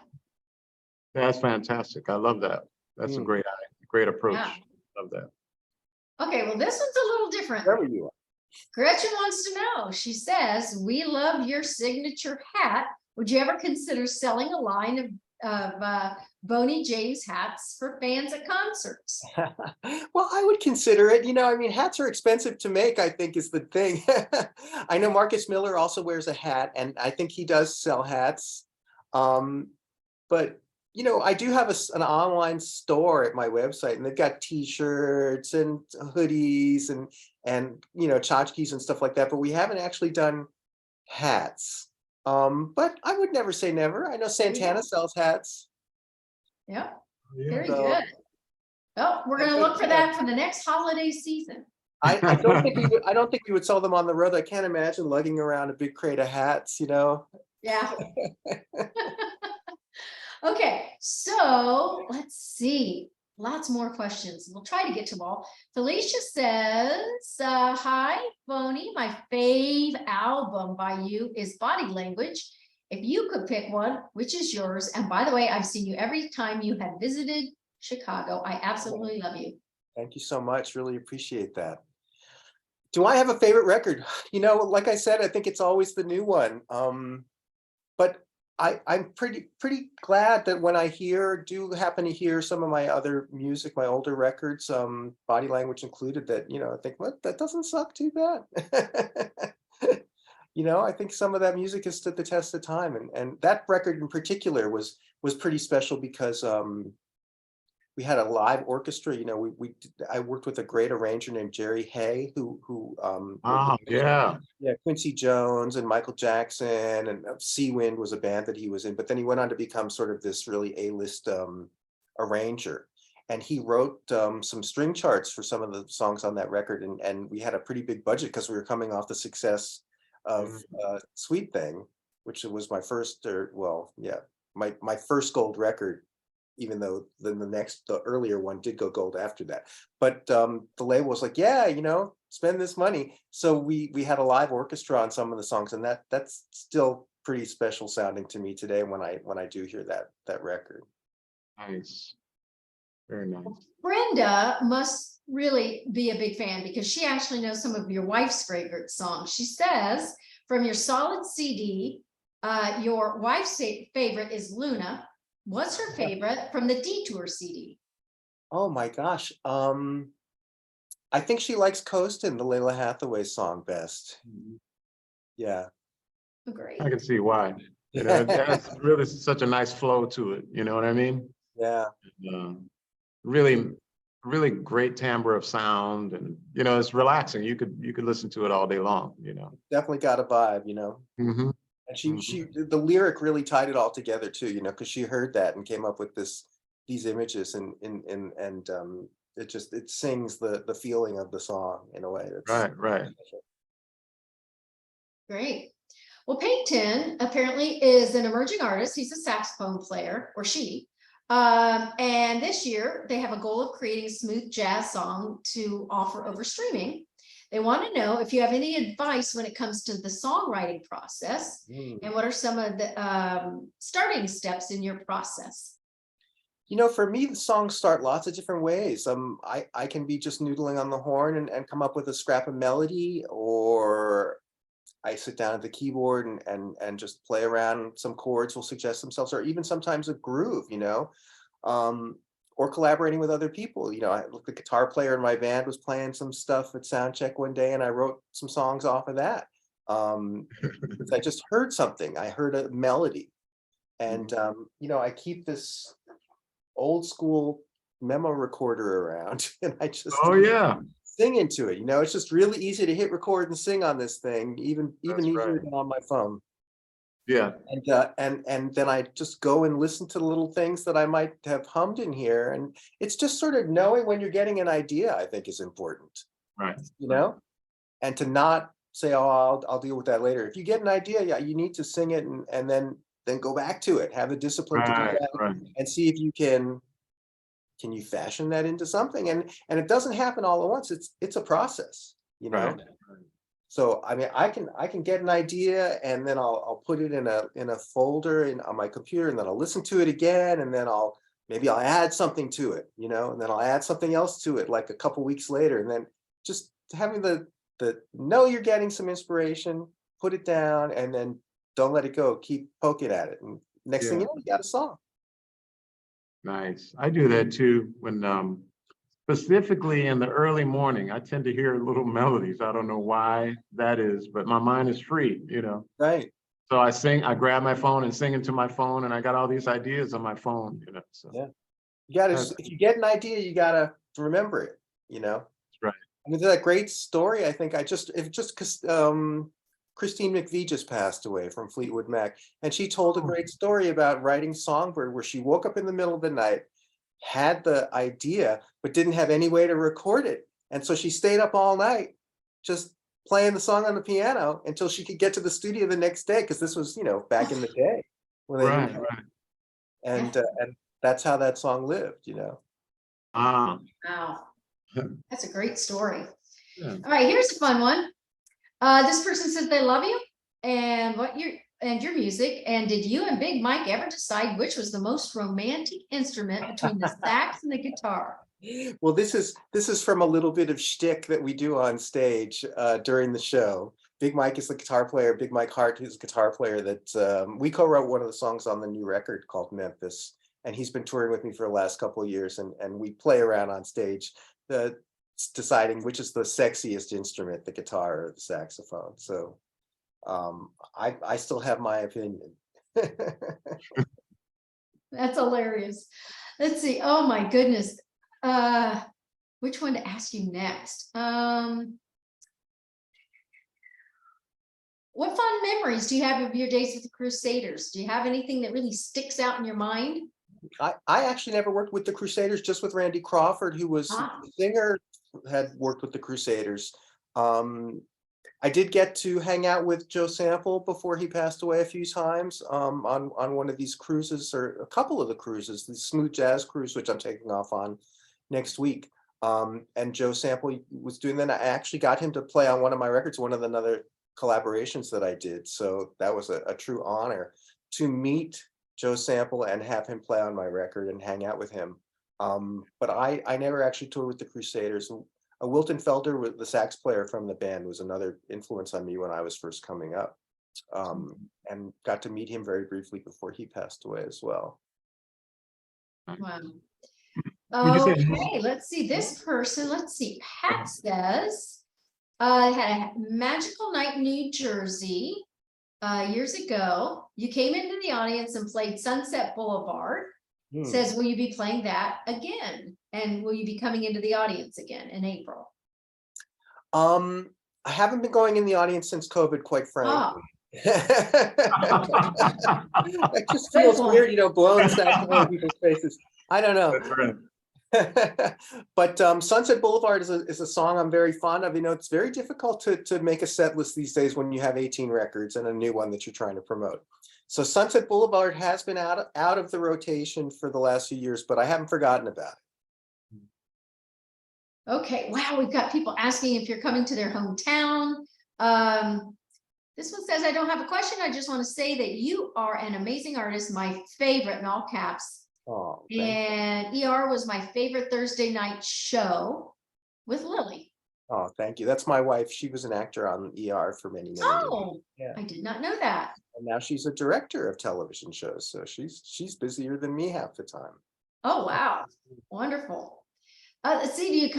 That's fantastic. I love that. That's a mm, great approach. Yeah. Love that. Okay. Well, this one's a little different. wherever you are. Gretchen wants to know. She says, "We love your signature hat. Would you ever consider selling a line of Boney James hats for fans at concerts?" Well, I would consider it. I mean, hats are expensive to make, I think, is the thing. I know Marcus Miller also wears a hat, and I think he does sell hats. Um, but I do have an online store at my website, and they've got T-shirts and hoodies and tchotchkes and stuff like that. But we haven't actually done hats. But I would never say never. I know Santana sells hats. Yeah. Yeah. Very So, good. Oh, we're going to look for that for the next holiday season. I don't think I don't think we would sell them on the road. I can't imagine lugging around a big crate of hats. Yeah. Okay. So let's see. Lots more questions. We'll try to get to them all. Felicia says, "Hi, Boney. My fave album by you is Body Language. If you could pick one, which is yours? And by the way, I've seen you every time you have visited Chicago. I absolutely love you." Thank you so much. Really appreciate that. Do I have a favorite record? Like I said, I think it's always the new one. But I'm pretty glad that when I do happen to hear some of my other music, my older records, Body Language included, that I think, what, that doesn't suck too bad. I think some of that music has stood the test of time, and that record in particular was pretty special because we had a live orchestra. I worked with a great arranger named Jerry Hay, who Oh, yeah. Quincy Jones and Michael Jackson, and Sea Wind was a band that he was in. But then he went on to become sort of this really A-list arranger, and he wrote some string charts for some of the songs on that record. And we had a pretty big budget because we were coming off the success of Sweet Thing, which was my first, my first gold record, even though the earlier one did go gold after that. But the label was like, yeah, spend this money. So we had a live orchestra on some of the songs, and that's still pretty special sounding to me today when I do hear that record. Nice. Very nice. Brenda must really be a big fan because she actually knows some of your wife's favorite songs. She says, from your Solid CD, your wife's favorite is Luna. What's her favorite from the Detour CD? Oh my gosh. I think she likes Coastin', the Layla Hathaway song, best. Yeah. Oh, great. I can see why. That's really such a nice flow to it. You know what I mean? Yeah. Really, really great timbre of sound, and it's relaxing. You could listen to it all day long. Definitely got a vibe. Mm-hmm. And the lyric really tied it all together too, because she heard that and came up with this these images, and it sings the feeling of the song in a way that's Right. Great. Well, Peyton apparently is an emerging artist. He's a saxophone player, or she. And this year they have a goal of creating a smooth jazz song to offer over streaming. They want to know if you have any advice when it comes to the songwriting process, and what are some of the starting steps in your process? You know, for me, the songs start lots of different ways. I can be just noodling on the horn and come up with a scrap of melody, or I sit down at the keyboard and just play around. Some chords will suggest themselves, or even sometimes a groove, or collaborating with other people. The guitar player in my band was playing some stuff at sound check one day, and I wrote some songs off of that. Because I just heard something. I heard a melody, and I keep this old school memo recorder around, and I just sing into it. It's just really easy to hit record and sing on this thing, even easier than on my phone. Yeah. And then I just go and listen to the little things that I might have hummed in here, and it's just sort of knowing when you're getting an idea, I think, is important. Right. And to not say, oh, I'll deal with that later. If you get an idea, yeah, you need to sing it and then go back to it. Have the discipline to do that, and see if you can you fashion that into something. And it doesn't happen all at once. It's a process, So I mean, I can get an idea, and then I'll put it in a folder on my computer, and then I'll listen to it again, and then maybe I'll add something to it, and then I'll add something else to it like a couple weeks later, and then just having the know you're getting some inspiration, put it down, and then don't let it go. Keep poking at it, and next thing you know, you got a song. Nice. I do that too when specifically in the early morning. I tend to hear little melodies. I don't know why that is, but my mind is free, Right. So I grab my phone and sing into my phone, and I got all these ideas on my phone, So yeah, you gotta, if you get an idea, you gotta remember it, That's right. I mean, there's that great story. I think Christine McVie just passed away from Fleetwood Mac, and she told a great story about writing Songbird, where she woke up in the middle of the night, had the idea, but didn't have any way to record it. And so she stayed up all night just playing the song on the piano until she could get to the studio the next day, because this was, back in the day when they didn't have, and that's how that song lived, Wow. That's a great story. Yeah. All right, here's a fun one. This person says they love you and your music. And did you and Big Mike ever decide which was the most romantic instrument between the sax and the guitar? Well, this is from a little bit of shtick that we do on stage during the show. Big Mike is the guitar player. Big Mike Hart is a guitar player that we co-wrote one of the songs on the new record called Memphis, and he's been touring with me for the last couple of years, and we play around on stage, deciding which is the sexiest instrument, the guitar or the saxophone. So I still have my opinion. That's hilarious. Let's see. Oh my goodness. Which one to ask you next? What fond memories do you have of your days with the Crusaders? Do you have anything that really sticks out in your mind? I actually never worked with the Crusaders, just with Randy Crawford, who was the singer, had worked with the Crusaders. I did get to hang out with Joe Sample before he passed away a few times on one of these cruises, or a couple of the cruises, the Smooth Jazz cruise, which I'm taking off on next week. And Joe Sample was doing that. I actually got him to play on one of my records, one of the other collaborations that I did. So that was a true honor to meet Joe Sample and have him play on my record and hang out with him. But I never actually toured with the Crusaders. Wilton Felder, the sax player from the band, was another influence on me when I was first coming up, and got to meet him very briefly before he passed away as well. Wow. Okay, let's see this person. Let's see. Pat says, had a magical night in New Jersey years ago. You came into the audience and played Sunset Boulevard. Says, will you be playing that again? And will you be coming into the audience again in April? I haven't been going in the audience since COVID, quite frankly. That just Good feels point. weird, blowing saxophone in people's faces. I don't know. That's right. But Sunset Boulevard is a song I'm very fond of. It's very difficult to make a set list these days when you have 18 records and a new one that you're trying to promote. So Sunset Boulevard has been out of the rotation for the last few years, but I haven't forgotten about it. Okay, wow, we've got people asking if you're coming to their hometown. This one says, I don't have a question. I just want to say that you are an amazing artist, my favorite in all caps. Oh, And ER was my favorite Thursday night show with Lily. Oh, thank you. That's my wife. She was an actor on ER for many years. Oh, Yeah. I did not know that. And now she's a director of television shows. So she's busier than me half the time. Oh, wow. Wonderful. Let's see, which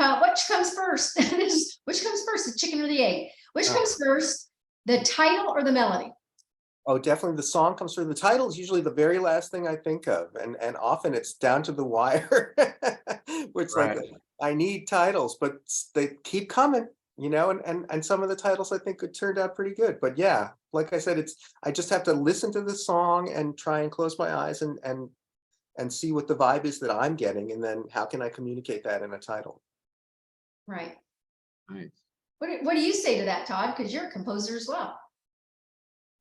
comes first? Which comes first, the chicken or the egg? Which comes first, the title or the melody? Oh, definitely the song comes through. The title is usually the very last thing I think of. And often it's down to the wire, where it's like, I need titles, but they keep coming, and some of the titles I think it turned out pretty good. But yeah, like I said, I just have to listen to the song and try and close my eyes and see what the vibe is that I'm getting, and then how can I communicate that in a title? Right. Nice. What do you say to that, Todd? Because you're a composer as well.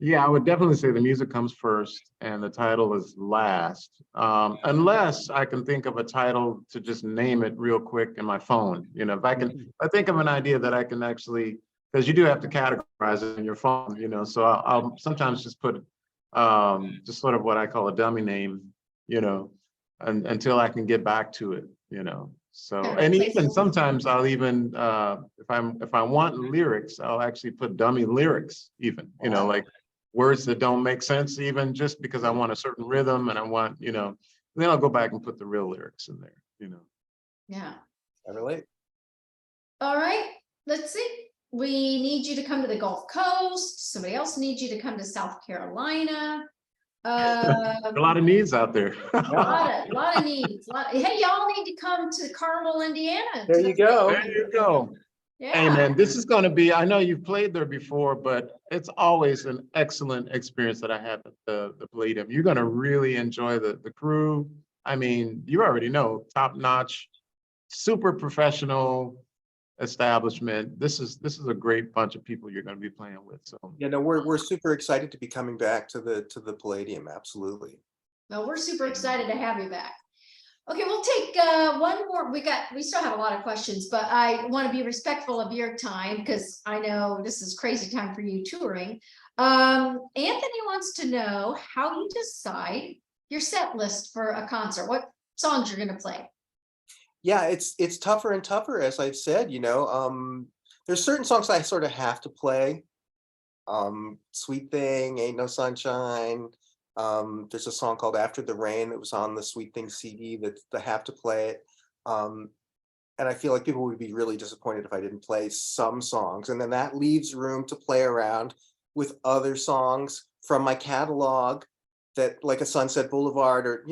Yeah, I would definitely say the music comes first and the title is last. Unless I can think of a title to just name it real quick in my phone. If I think of an idea that I can actually, because you do have to categorize it in your phone, so I'll sometimes just put just sort of what I call a dummy name, until I can get back to it, So, and even sometimes I'll even, if I want lyrics, I'll actually put dummy lyrics even, like words that don't make sense, even just because I want a certain rhythm and I want, then I'll go back and put the real lyrics in there, Yeah. I relate. All right, let's see. We need you to come to the Gulf Coast. Somebody else needs you to come to South Carolina. A lot of needs out there. a lot of needs. Hey, y'all need to come to Carmel, Indiana. There you go. There you go. Yeah. Hey man, this is going to be, I know you've played there before, but it's always an excellent experience that I have at the Palladium. You're going to really enjoy the crew. I mean, you already know, top notch, super professional establishment. This is a great bunch of people you're going to be playing with. So we're super excited to be coming back to the Palladium. Absolutely. Well, we're super excited to have you back. Okay, we'll take one more. We still have a lot of questions, but I want to be respectful of your time because I know this is crazy time for you touring. Anthony wants to know how you decide your set list for a concert, what songs you're going to play. Yeah, it's tougher and tougher, as I've said, there's certain songs I sort of have to play. Sweet Thing, Ain't No Sunshine. There's a song called After the Rain that was on the Sweet Thing CD that I have to play it. And I feel like people would be really disappointed if I didn't play some songs. And then that leaves room to play around with other songs from my catalog that, like a Sunset Boulevard, or,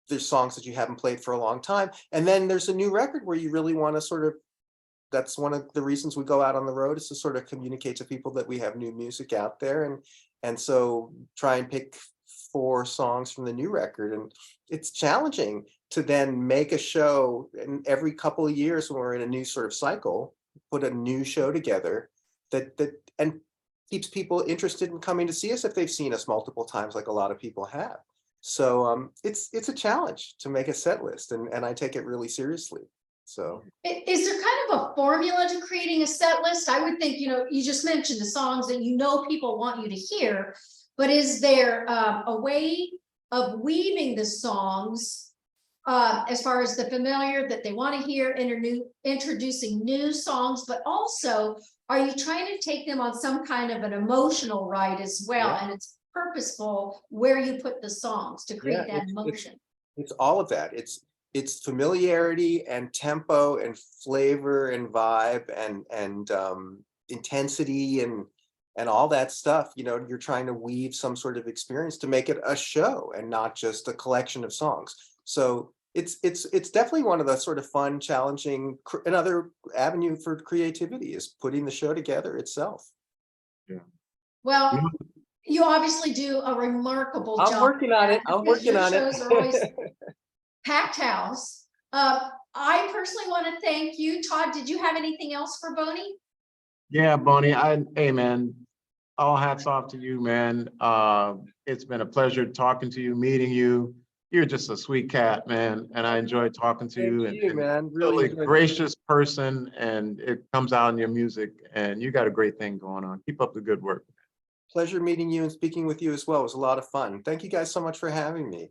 there's songs that you haven't played for a long time. And then there's a new record where you really want to sort of, that's one of the reasons we go out on the road, is to sort of communicate to people that we have new music out there. And so try and pick 4 songs from the new record. And it's challenging to then make a show, and every couple of years when we're in a new sort of cycle, put a new show together that and keeps people interested in coming to see us if they've seen us multiple times, like a lot of people have. So it's a challenge to make a set list, and I take it really seriously. So is there kind of a formula to creating a set list? I would think, you just mentioned the songs that people want you to hear, but is there a way of weaving the songs as far as the familiar that they want to hear, introducing new songs, but also are you trying to take them on some kind of an emotional ride as well? Yeah. And it's purposeful where you put the songs to create that emotion. It's all of that. It's familiarity and tempo and flavor and vibe and intensity and all that stuff. You're trying to weave some sort of experience to make it a show and not just a collection of songs. So it's definitely one of the sort of fun, challenging, another avenue for creativity is putting the show together itself. Yeah. Well, you obviously do a remarkable job. I'm working on it. I'm because working your on shows are always it. packed house. I personally want to thank you. Todd, did you have anything else for Boney? Yeah, Boney, hey man, all hats off to you, man. It's been a pleasure talking to you, meeting you. You're just a sweet cat, man, and I enjoyed talking to you. Thank you, And man. really Really enjoyed it. gracious person, and it comes out in your music. And you got a great thing going on. Keep up the good work. Pleasure meeting you and speaking with you as well. It was a lot of fun. Thank you guys so much for having me.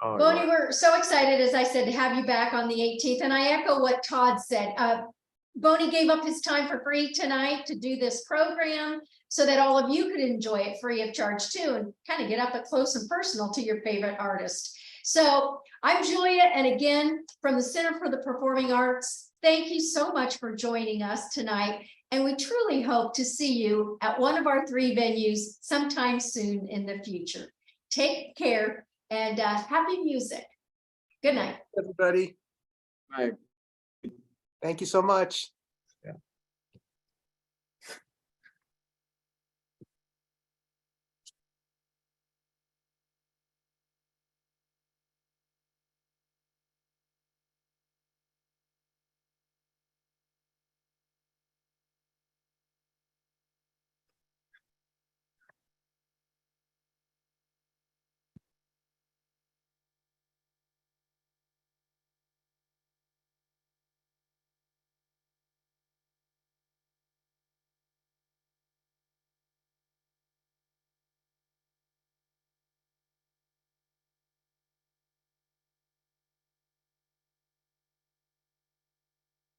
Oh, Boney, we're so excited, as I said, to have you back on the 18th. And I echo what Todd said. Boney gave up his time for free tonight to do this program so that all of you could enjoy it free of charge too, and kind of get up close and personal to your favorite artist. So I'm Julia, and again, from the Center for the Performing Arts, thank you so much for joining us tonight. And we truly hope to see you at one of our 3 venues sometime soon in the future. Take care and happy music. Good night. Everybody, right. thank you so much.